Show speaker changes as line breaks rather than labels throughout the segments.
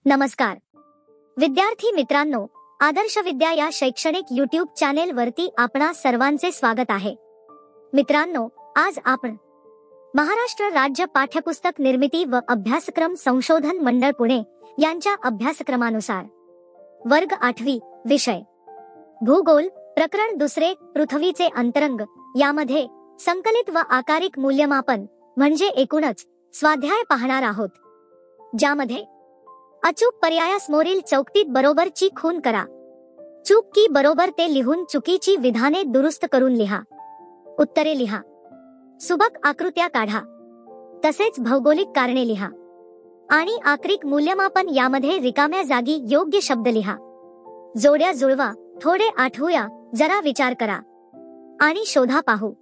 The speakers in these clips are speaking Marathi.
नमस्कार विद्यार्थी मित्रांनो, आदर्श विद्या या शैक्षणिक YouTube चॅनेल वरती आपणा सर्वांचे स्वागत आहे। मित्रांनो, आज आपण महाराष्ट्र राज्य पाठ्यपुस्तक निर्मिती व अभ्यासक्रम संशोधन मंडळ पुणे यांच्या अभ्यासक्रमानुसार वर्ग 8वी विषय भूगोल प्रकरण दुसरे पृथ्वीचे अंतरंग यामध्ये संकलित व आकारिक मूल्यमापन म्हणजे एकूणच स्वाध्याय पाहणार आहोत, ज्यामध्ये अचूक पर्यायासमोरील चौकटीत बरोबरची खूण करा, चूक की बरोबर ते लिहून चुकीची विधाने दुरुस्त करून लिहा, उत्तरे लिहा, सुबक आकृत्या काढा, तसेच भौगोलिक कारणे लिहा आणि आकारिक मूल्यमापन यामध्ये रिकाम्या जागी योग्य शब्द लिहा, जोड्या जुळवा, थोडे आठवूया, जरा विचार करा आणि शोधा पाहू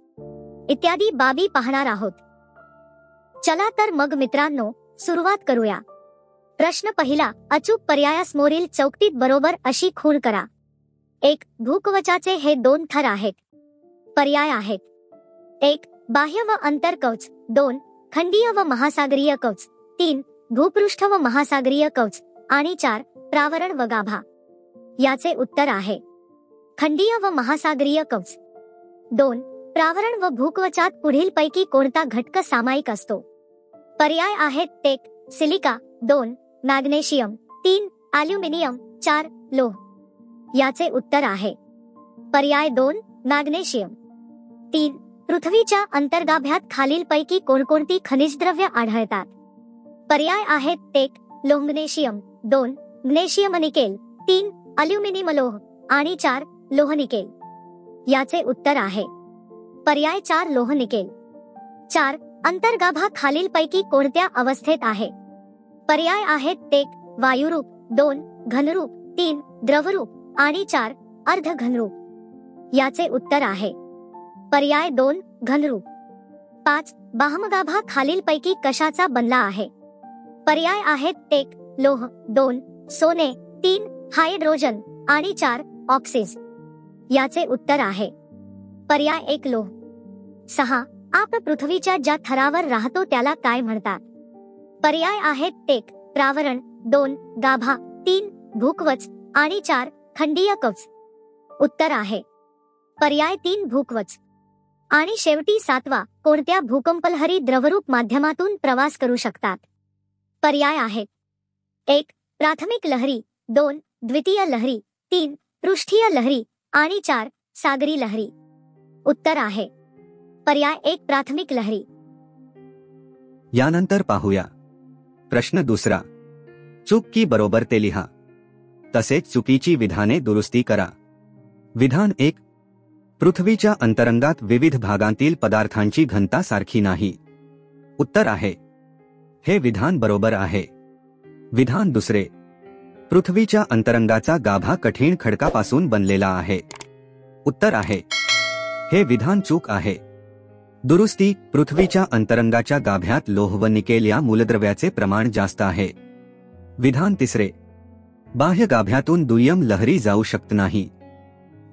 इत्यादी बाबी पाहणार आहोत। चला तर मग मित्रांनो सुरुवात करूया। प्रश्न पहिला, अचूक पर्यायासमोरील चौकटीत बरोबर अशी खूण करा। 1. भूकवचाचे हे दोन थर आहेत। पर्याय आहेत: 1. बाह्य व अंतर कवच, 2. खंडीय व महासागरीय कवच, 3. भूपृष्ठ व महासागरीय कवच आणि 4. प्रावरण व गाभा। याचे उत्तर आहे खंडीय व महासागरीय कवच। 2. प्रावरण व भूकवचात पुढील पैकी कोणता घटक सामायिक असतो? पर्याय आहेत: 1. सिलिका, 2. मॅग्नेशियम, 3. ॲल्युमिनियम, 4. लोह। याचे उत्तर आहे पर्याय 2. मॅग्नेशियम। 3. पृथ्वीच्या अंतर्गाभ्यात खालीलपैकी कोणकोणती खनिजद्रव्य आढळतात? पर्याय आहेत: 1. लोहमॅग्नेशियम, 2. Magnesium nickel, 3. ॲल्युमिनियम लोह आणि 4. लोह निकेल। याचे उत्तर आहे पर्याय 4. लोह निकेल। 4. अंतर्गाभा खालीलपैकी कोणत्या अवस्थेत आहे? पर्याय आहेत: 1. वायुरूप, 2. घनरूप, 3. द्रवरूप आणि 4. अर्धघनरूप। याचे उत्तर आहे पर्याय 2. घनरूप। 5. बाह्यगाभा खालीलपैकी कशाचा बनला आहे? पर्याय आहेत: 1. लोह, 2. सोने, 3. हायड्रोजन आणि 4. ऑक्सिजन। याचे उत्तर आहे पर्याय 1. लोह। 6. आपण पृथ्वीच्या ज्या थरावर राहतो त्याला काय म्हणतात? पर्याय आहेत: 1. प्रावरण, 2. गाभा, 3. भूकवच आणि 4. खंडीय कवच। उत्तर आहे पर्याय 3. भूकवच। आणि शेवटी 7वा, कोणत्या भूकंपलहरी द्रवरूप माध्यमातून प्रवास करू शकतात? पर्याय आहेत: 1. प्राथमिक लहरी, 2. द्वितीय लहरी, 3. पृष्ठीय लहरी आणि 4. सागरी लहरी। उत्तर आहे पर्याय 1. प्राथमिक लहरी।
यानंतर पाहूया प्रश्न दुसरा, चूक की बरोबर ते लिहा, तसेच चुकीची विधाने दुरुस्ती करा। विधान 1. पृथ्वीच्या अंतरंगात विविध भागांतील पदार्थांची घनता सारखी नाही। उत्तर आहे हे विधान बरोबर आहे। विधान दुसरे, पृथ्वीच्या अंतरंगाचा गाभा कठीण खडकापासून बनलेला आहे। उत्तर आहे हे विधान चूक आहे। दुरुस्ती, पृथ्वीच्या अंतरंगाच्या गाभ्यात लोह व निकेल या मूलद्रव्याचे प्रमाण जास्त आहे। विधान तिसरे, बाह्य गाभ्यातून दुय्यम लहरी जाऊ शकत नाही।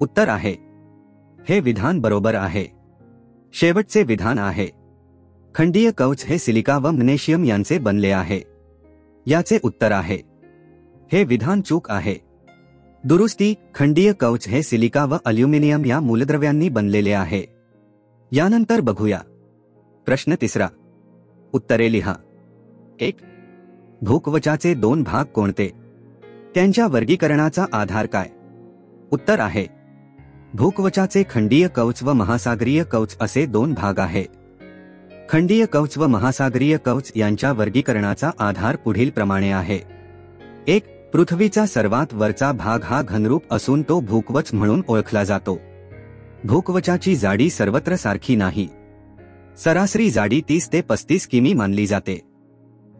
उत्तर आहे हे विधान बरोबर आहे। शेवटचे विधान आहे खंडीय कवच हे सिलिका व मॅग्नेशियम यांचे बनले आहे। याचे उत्तर आहे हे विधान चूक आहे। दुरुस्ती, खंडीय कवच हे सिलिका व ॲल्युमिनियम या मूलद्रव्यांनी बनलेले आहे। यानंतर बघूया प्रश्न तिसरा, उत्तरे लिहा। 1. भूकवचाचे दोन भाग कोणते? त्यांच्या वर्गीकरणाचा आधार काय? उत्तर आहे भूकवचाचे खंडीय कवच व महासागरीय कवच असे दोन भाग आहेत। खंडीय कवच व महासागरीय कवच यांच्या वर्गीकरणाचा आधार पुढील प्रमाणे आहे: 1. पृथ्वीचा सर्वात वरचा भाग हा घनरूप असून तो भूकवच म्हणून ओळखला जातो। भूकवचाची जाडी सर्वत्र सारखी नाही, सरासरी जाडी 30 ते 35 किमी मानली जाते।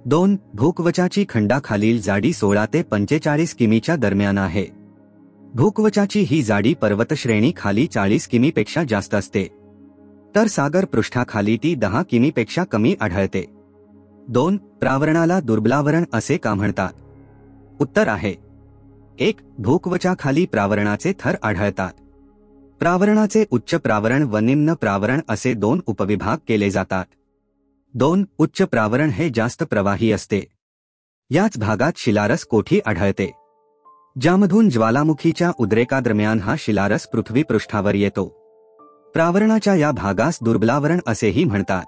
2. भूकवचाची खंडाखालील जाडी 16 ते 45 किमीच्या दरम्यान आहे। भूकवचाची ही जाडी पर्वतश्रेणी खाली 40 किमीपेक्षा जास्त असते, तर सागर पृष्ठाखाली ती 10 किमीपेक्षा कमी आढळते। 2. प्रावरणाला दुर्बलावरण असे का म्हणतात? उत्तर आहे 1. भूकवचाखाली प्रावरणाचे थर आढळतात। प्रावरणाचे उच्च प्रावरण व निम्न प्रावरण असे दोन उपविभाग केले जातात। 2. उच्च प्रावरण हे जास्त प्रवाही असते, याच भागात शिलारस कोठी आढळते, ज्यामधून ज्वालामुखीच्या उद्रेकादरम्यान हा शिलारस पृथ्वी पृष्ठावर येतो. प्रावरणाच्या या भागास दुर्बलावरण असेही म्हणतात.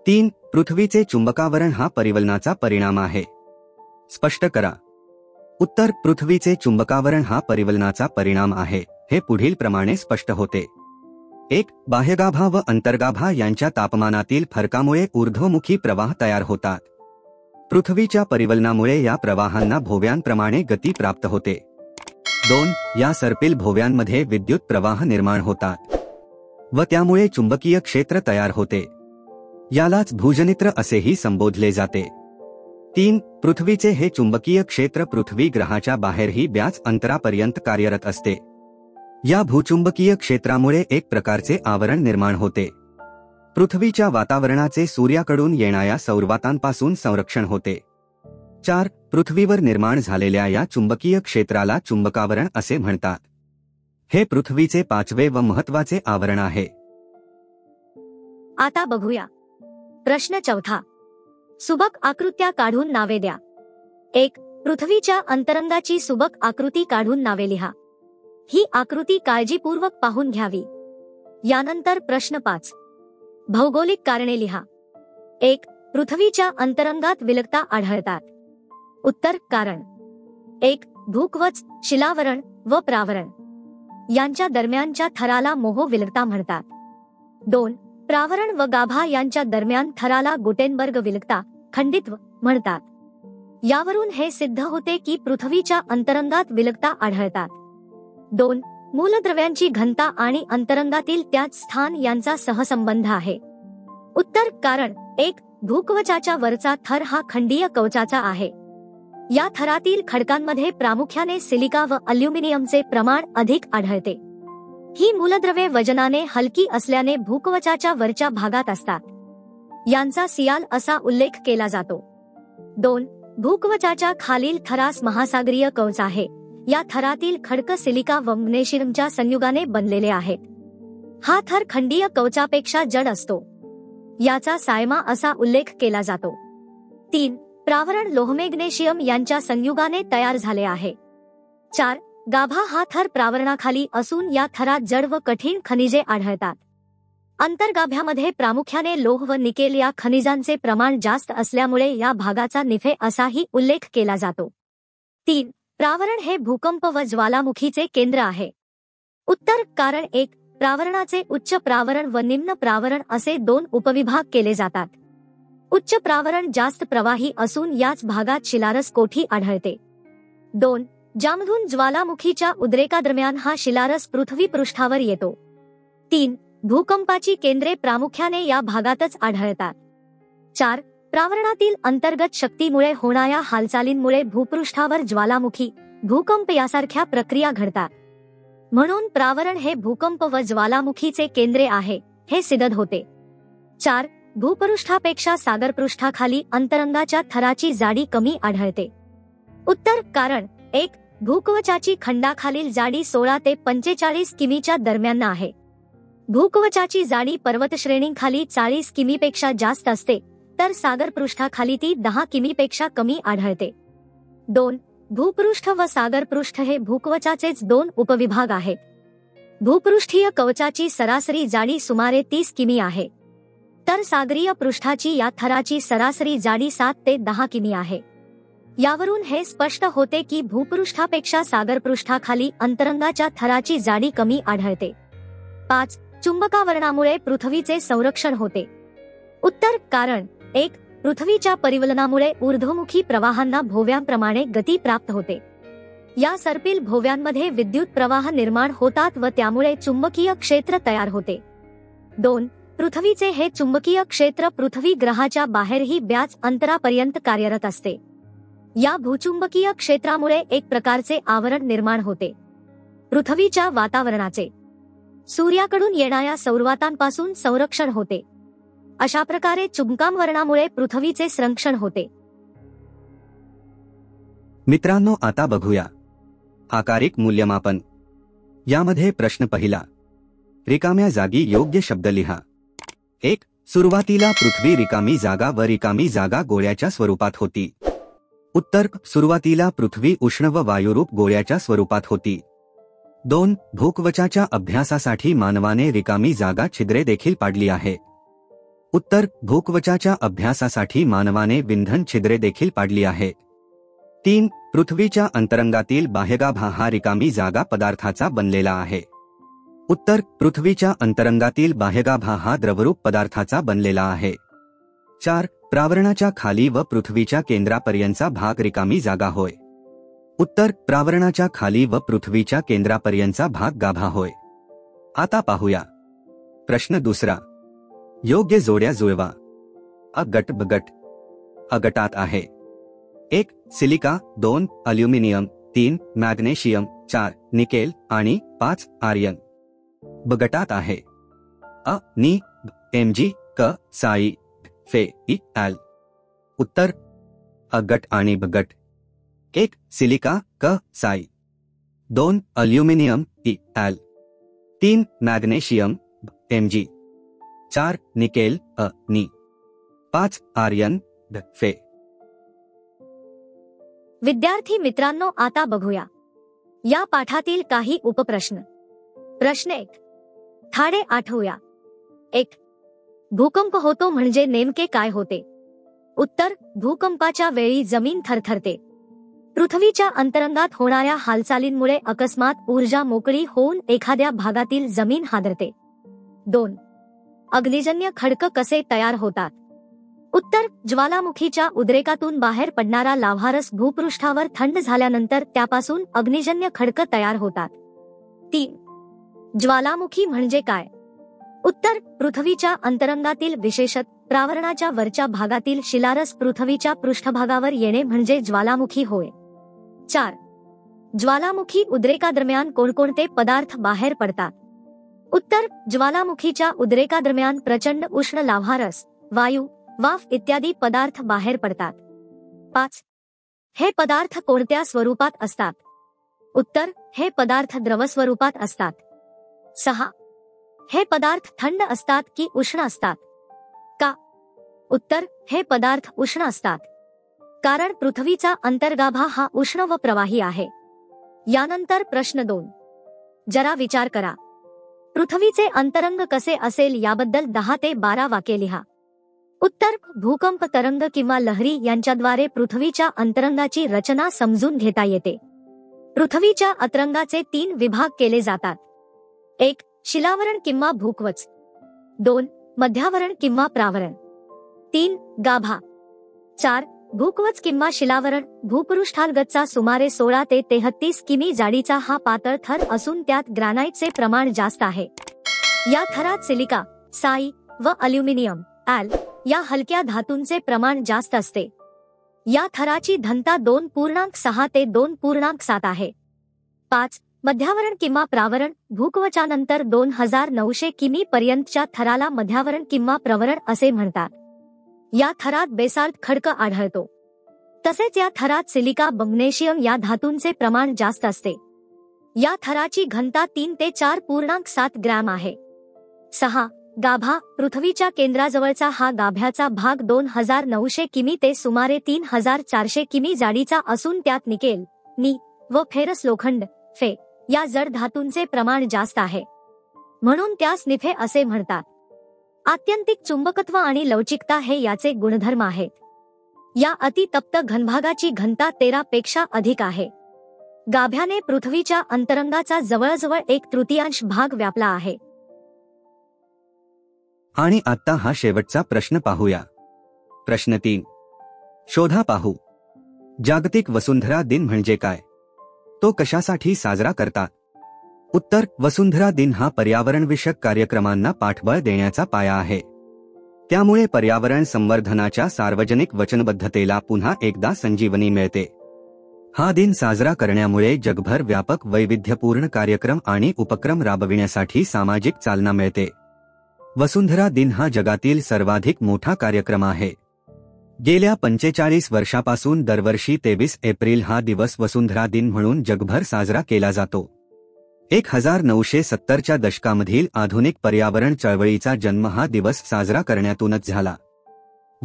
3. पृथ्वीचे चुंबकावरण हा परिवलनाचा परिणाम आहे. स्पष्ट करा. उत्तर: पृथ्वीचे चुंबकावरण हा परिवलनाचा परिणाम आहे. हे पुढील प्रमाणे स्पष्ट होते. 1. बाह्यगाभा व अंतर्गाभा यांच्या तापमानातील फरकामुळे ऊर्ध्वमुखी प्रवाह तयार होतात. पृथ्वीच्या परिवलनामुळे या प्रवाहांना भोव्यांप्रमाणे गती प्राप्त होते. 2. या सर्पिल भोव्यांमध्ये विद्युत प्रवाह निर्माण होतात व त्यामुळे चुंबकीय क्षेत्र तयार होते. यालाच भूजनित्र असेही संबोधले जाते. 3. पृथ्वीचे हे चुंबकीय क्षेत्र पृथ्वी ग्रहाच्या बाहेरही बऱ्याच अंतरापर्यंत कार्यरत असते. या भूचुंबकीय क्षेत्रामुळे एक प्रकारचे आवरण निर्माण होते. पृथ्वीच्या वातावरणाचे सूर्याकडून येणाऱ्या सौरवातांपासून संरक्षण होते. 4. पृथ्वीवर निर्माण झालेल्या या चुंबकीय क्षेत्राला चुंबकावरण असे म्हणतात. हे पृथ्वीचे 5वे व महत्त्वाचे आवरण आहे.
आता बघूया प्रश्न 4. सुबक आकृत्या काढून नावे द्या. 1. पृथ्वीच्या अंतरंगाची सुबक आकृती काढून नावे लिहा. ही आकृती काळजीपूर्वक पाहून घ्यावी. यानंतर प्रश्न 5. भौगोलिक कारणे लिहा. 1. पृथ्वीच्या अंतरंगात विलगता आढळतात. उत्तर: कारण 1. भूकवच, शिलावरण व प्रावरण यांच्या दरम्यानच्या थराला मोह विलगता म्हणतात. 2. प्रावरण व गाभा यांच्या दरम्यान थराला गुटेनबर्ग विलगता, खंडित्व म्हणतात. यावरून हे सिद्ध होते की पृथ्वीच्या अंतरंगात विलगता आढळतात. 2. मूलद्रव्यांची घनता आणि अंतरंगातील त्याच स्थान यांचा सहसंबंध आहे. उत्तर: कारण 1. भूकवचाच्या वरचा थर हा खंडीय कवचाचा आहे. या थरातील खडकांमध्ये प्रामुख्याने सिलिका व अल्युमिनियमचे प्रमाण अधिक आढळते. ही मूलद्रव्ये वजनाने हलकी असल्याने भूकवचाच्या वरच्या भागात असतात. यांचा सियाल असा उल्लेख केला जातो. 2. भूकवचाच्या खालील थरास महासागरीय कवच आहे. या थरातील खडक सिलिका व मॅग्नेशियमच्या संयुगाने बनलेले आहेत. हा थर खंडीय कवचापेक्षा जड असतो. याचा सायमा असा उल्लेख केला जातो. 3. प्रावरण लोहमॅग्नेशियम यांच्या संयुगाने तयार झाले आहे. 4. गाभा हा थर प्रावरणाखाली असून या थरात जड व कठीण खनिजे आढळतात. अंतर्गाभ्यामध्ये प्रामुख्याने लोह व निकेल या खनिजांचे प्रमाण जास्त असल्यामुळे या भागाचा निफे असाही उल्लेख केला जातो. 3. प्रावरण हे भूकंप व ज्वालामुखीचे केंद्र आहे. उत्तर: कारण 1. प्रावरणाचे उच्च प्रावरण व निम्न प्रावरण असे 2 उपविभाग केले जातात. उच्च प्रावरण जास्त प्रवाही असून याच भागात शिलारस कोठी आढळते. 2. ज्यामधून ज्वालामुखीच्या उद्रेकादरम्यान हा शिलारस पृथ्वी पृष्ठावर येतो. 3. भूकंपाची केंद्रे प्रामुख्याने या भागातच आढळतात. 4. प्रावरणातील अंतर्गत शक्तीमुळे होणाऱ्या हालचालींमुळे भूपृष्ठावर ज्वालामुखी, भूकंप यासारख्या प्रक्रिया घडतात. म्हणून प्रावरण हे भूकंप व ज्वालामुखीचे केंद्रे आहे हे सिद्ध होते. 4. भूपृष्ठापेक्षा सागरपृष्ठाखाली अंतरंगाच्या थराची जाडी कमी आढळते. उत्तर: कारण 1. भूकवचाची खंडाखालील जाडी 16 ते 45 किमीच्या दरम्यान आहे. भूकवचाची जाडी पर्वतश्रेणींखाली 40 किमीपेक्षा जास्त असते, तर सागरपृष्ठाखाली ती 10 किमीपेक्षा कमी आढळते. 2. भूपृष्ठ व सागरपृष्ठ हे भूकवचाचेच 2 उपविभाग आहेत. भूपृष्ठीय कवचाची सरासरी जाडी सुमारे 30 किमी आहे, तर सागरीय पृष्ठाची या थराची सरासरी जाडी 7 ते 10 किमी आहे. यावरून हे स्पष्ट होते की भूपृष्ठापेक्षा सागरपृष्ठाखाली अंतरंगाच्या थराची जाडी कमी आढळते. 5. चुंबकावरणामुळे पृथ्वीचे संरक्षण होते. उत्तर: कारण 1. पृथ्वीच्या परिवलनामुळे ऊर्ध्वमुखी प्रवाहांना भोव्यांप्रमाणे गती प्राप्त होते. या सर्पिल भोव्यांमध्ये विद्युत प्रवाह निर्माण होतात व त्यामुळे चुंबकीय क्षेत्र तयार होते. 2. पृथ्वीचे हे चुंबकीय क्षेत्र पृथ्वी ग्रहाच्या बाहेरही बऱ्याच अंतरापर्यंत कार्यरत असते. या भूचुंबकीय क्षेत्रामुळे एक प्रकारचे आवरण निर्माण होते. पृथ्वीच्या वातावरणाचे सूर्याकडून येणाऱ्या सौरवातांपासून संरक्षण होते. अशा प्रकारे चुंबकावरणामुळे पृथ्वीचे संरक्षण होते.
मित्रांनो, आता बघूया आकारिक मूल्यमापन. यामध्ये प्रश्न पहिला. रिकाम्या जागी योग्य शब्द लिहा. 1. सुरुवातीला पृथ्वी रिकामी जागा व रिकामी जागा गोळ्याच्या स्वरूपात होती. उत्तर सुरुवातीला पृथ्वी उष्ण व वायुरूप गोळ्याच्या स्वरूपात होती. 2. भूकवचाच्या अभ्यासासाठी मानवाने रिकामी जागा छिद्रे देखील पाडली आहे. उत्तर भूकवचाच्या अभ्यासासाठी मानवाने विंधन छिद्रे देखील पाडली आहे. 3. पृथ्वीच्या अंतरंगातील बाह्यगाभा हा रिकामी जागा पदार्थाचा बनलेला आहे. उत्तर पृथ्वीच्या अंतरंगातील बाह्यगाभा हा द्रवरूप पदार्थाचा बनलेला आहे. 4. प्रावरणाच्या खाली व पृथ्वीच्या केंद्रापर्यंतचा भाग रिकामी जागा होय. उत्तर प्रावरणाच्या खाली व पृथ्वीच्या केंद्रापर्यंतचा भाग गाभा होय. आता पाहूया प्रश्न दुसरा. योग्य जोड्या जुळवा. अ गट ब गट. अ गटात आहे 1. सिलिका, 2. अल्युमिनियम, 3. मॅग्नेशियम, 4. निकेल आणि 5. आर्यन. ब गटात आहे अ, नी, Mg, क, साई, फे, इ, एल. उत्तर अ गट आणि ब गट. 1. सिलिका, क, साई. 2. अल्युमिनियम, इ, एल. 3. Magnesium, Mg. 4. निकेल, अ, नी. 5. आर्यन, ड, फे.
विद्यार्थी मित्रांनो, आता बघूया या पाठातील काही उपप्रश्न. प्रश्न 1. थाडे आठवूया. 1. भूकंप होतो म्हणजे नेमके काय होते? उत्तर भूकंपाच्या वेळी जमीन थरथरते. पृथ्वीच्या अंतरंगात होणाऱ्या हालचालींमुळे अकस्मात ऊर्जा मोकळी होऊन एखाद्या भागातील जमीन हादरते. 2. अग्निजन्य खडक कसे तयार होतात? उत्तर ज्वालामुखीच्या उद्रेकातून बाहेर पडणारा लाव्हारस भूपृष्ठावर थंड झाल्यानंतर त्यापासून अग्निजन्य खडक तयार होतात. 3. ज्वालामुखी म्हणजे काय? उत्तर पृथ्वीच्या अंतरंगातील विशेषत प्रावरणाच्या वरच्या भागातील शिलारस पृथ्वीच्या पृष्ठभागावर येणे म्हणजे ज्वालामुखी होय. 4. ज्वालामुखी उद्रेकादरम्यान कोणकोणते पदार्थ बाहेर पडतात? उत्तर ज्वालामुखीच्या उद्रेकादरम्यान प्रचंड उष्ण लाव्हारस, वायू, वाफ इत्यादी पदार्थ बाहेर पडतात. 5. हे पदार्थ कोणत्या स्वरूपात असतात? उत्तर हे पदार्थ द्रव स्वरूपात असतात. 6. हे पदार्थ थंड असतात की उष्ण असतात? का? उत्तर हे पदार्थ उष्ण असतात. कारण पृथ्वीचा अंतर्गाभा हा उष्ण व प्रवाही आहे. यानंतर प्रश्न 2. जरा विचार करा. पृथ्वीचे अंतरंग कसे असेल याबद्दल 10 ते 12 वाक्ये लिहा. उत्तर भूकंप तरंग किंवा लहरी यांच्याद्वारे पृथ्वीच्या अंतरंगाची रचना समजून घेता येते. पृथ्वीच्या अंतरंगाचे 3 विभाग केले जातात. 1. शिलावरण किंवा भूकवच. 2. मध्यावरण किंवा प्रावरण. 3. गाभा. 4. भूकवच किंवा शिलावरण भूपृष्ठालगतचा सुमारे 16 ते 33 किमी जाडीचा हा पातळ थर असून त्यात ग्रॅनाइटचे प्रमाण जास्त आहे. या थरात सिलिका, साई व अल्युमिनियम, एल या हलक्या धातूंचे प्रमाण जास्त असते. या थराची घनता 2.6 ते 2.7 आहे. 5. मध्यावरण किंवा प्रावरण भूकवचानंतर 2900 किमी पर्यंतच्या थराला मध्यावरण किंवा प्रवरण असे म्हणतात. या थरात बेसाल्ट खडक आढळतो. तसेच या थरात सिलिका, मॅग्नेशियम या धातूंचे प्रमाण जास्त असते. या थराची घनता 3 ते 4.7 ग्रॅम आहे. 6. गाभा पृथ्वीच्या केंद्राजवळचा हा गाभ्याचा भाग 2900 किमी ते सुमारे 3400 किमी जाडीचा असून त्यात निकेल, नी व फेरस लोखंड, फे या जड धातूंचे प्रमाण जास्त आहे. म्हणून त्यास निफे असे म्हणतात. आत्यंतिक चुंबकत्व आणि लवचिकता हे याचे गुणधर्म आहेत. या अतितप्त घनभागाची घनता 13 पेक्षा अधिक आहे. गाभ्याने पृथ्वीच्या अंतरंगाचा जवळजवळ 1/3 भाग व्यापला आहे.
आणि आता हा शेवटचा प्रश्न पाहूया. प्रश्न 3. शोधा पाहू. जागतिक वसुंधरा दिन म्हणजे काय? तो कशासाठी साजरा करतात? उत्तर वसुंधरा दिन हा पर्यावरणविषयक कार्यक्रमांना पाठबळ देण्याचा पाया आहे. त्यामुळे पर्यावरण संवर्धनाच्या सार्वजनिक वचनबद्धतेला पुन्हा एकदा संजीवनी मिळते. हा दिन साजरा करण्यामुळे जगभर व्यापक वैविध्यपूर्ण कार्यक्रम आणि उपक्रम राबविण्यासाठी सामाजिक चालना मिळते. वसुंधरा दिन हा जगातील सर्वाधिक मोठा कार्यक्रम आहे. गेल्या 45 वर्षापासून दरवर्षी 23 एप्रिल हा दिवस वसुंधरा दिन म्हणून जगभर साजरा केला जातो. 1970च्या दशकामधील आधुनिक पर्यावरण चळवळीचा जन्म हा दिवस साजरा करण्यातूनच झाला.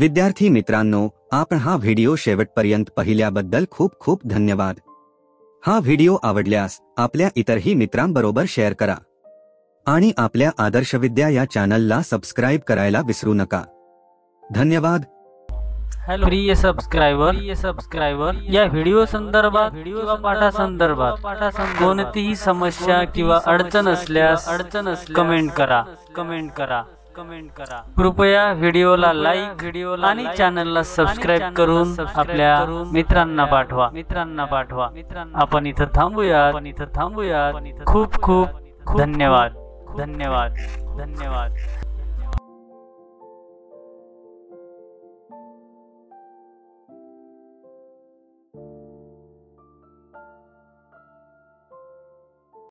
विद्यार्थी मित्रांनो, आपण हा व्हिडिओ शेवटपर्यंत पाहिल्याबद्दल खूप खूप धन्यवाद. हा व्हिडिओ आवडल्यास आपल्या इतरही मित्रांबरोबर शेअर करा आणि आपल्या आदर्श विद्या या चॅनलला सबस्क्राइब करायला विसरू नका. धन्यवाद.
हॅलो प्रिय सबस्क्रायबर, या व्हिडिओ संदर्भात किंवा पाठासंदर्भात कोणतीही समस्या किंवा अडचण असल्यास कमेंट करा. कृपया व्हिडिओला लाईक आणि चॅनलला सबस्क्राइब करून आपल्या मित्रांना पाठवा. आपण इथं थांबूया. खूप खूप धन्यवाद.